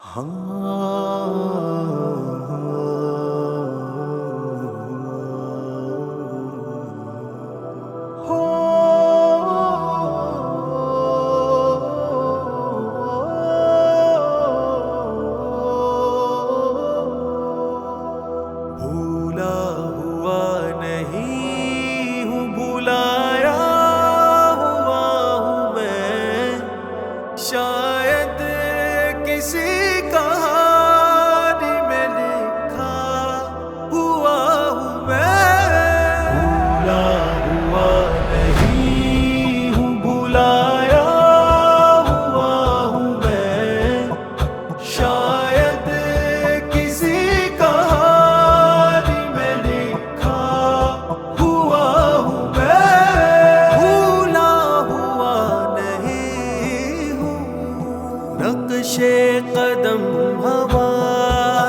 भूला हुआ नहीं हूँ, भुलाया हुआ हूँ मैं, शायद किसी कहानी में लिखा हुआ हूँ मैं। भूला हुआ नहीं हूँ, भुलाया हुआ हूँ मैं, शायद किसी कहानी में लिखा हुआ हूँ मैं। भूला हुआ नहीं हूँ, नक्शे कदम हवा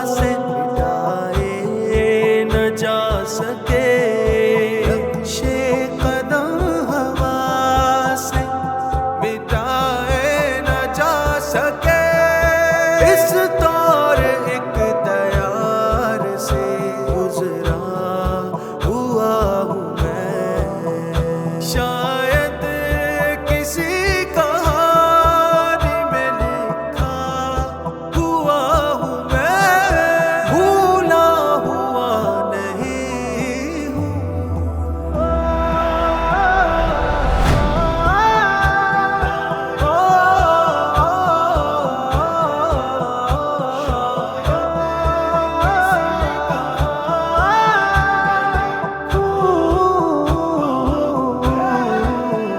से मिटाए न जा सके, नक्शे कदम हवा से मिटाए न जा सके। इस दौर एक दयार से गुजरा हुआ हूँ मैं, शायद किसी कहानी में लिखा हुआ हूँ मैं। भूला हुआ नहीं हूँ।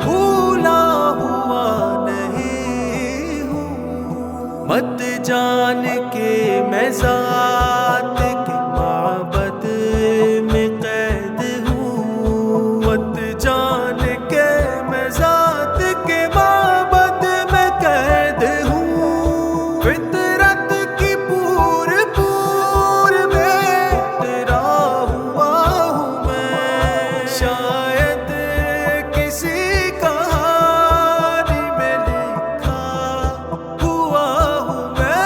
भूला हुआ नहीं हूँ, मत जान के मैं ज़ात के माबद में कैद हूँ, मत जान के मैं ज़ात के माबद में कैद हूँ। फितरत की पूर में तेरा हुआ हूँ मैं, शायद किसी कहानी में लिखा हुआ हूँ मैं।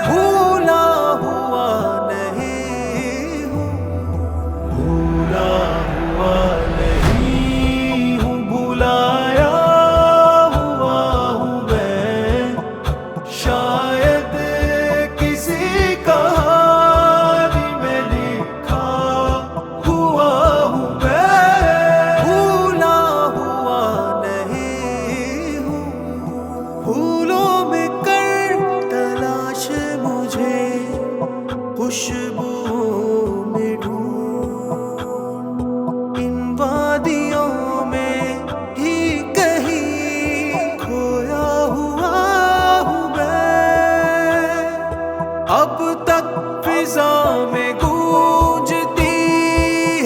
भूला हुआ नहीं हूँ, भूला हुआ नहीं हूँ, भुलाया हुआ हूँ मैं, शायद किसी कहानी में लिखा हुआ हूँ मैं। भूला हुआ नहीं हूँ, फूलों में कर तलाश मुझे, खुशबुओं में ढूंढ, इन वादियों में ही कहीं खोया हुआ हूँ मैं। अब तक फिजा में गूंजती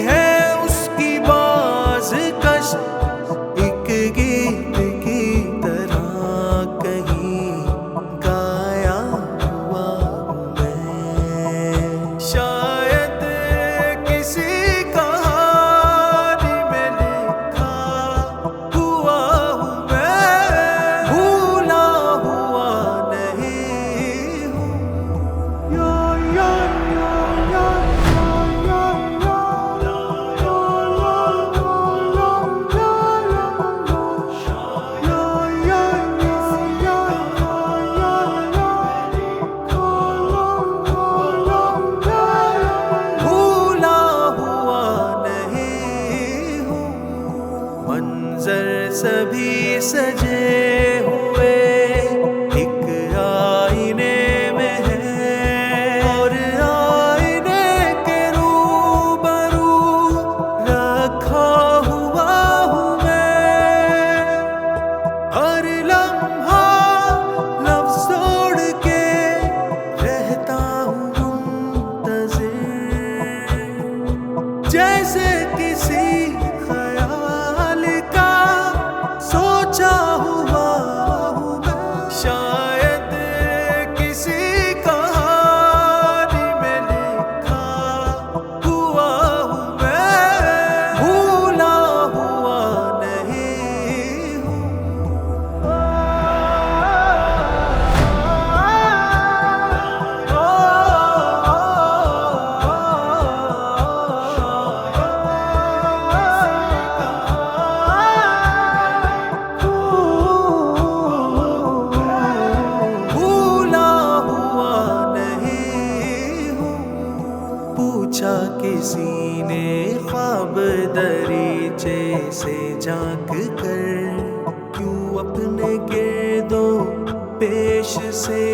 है उसकी बाज़कश, एक गीत की तरह कहीं गाया हुआ हूँ मैं। सीने ख्वाब दरीचे से झांक कर क्यों अपने गिरदो पेश से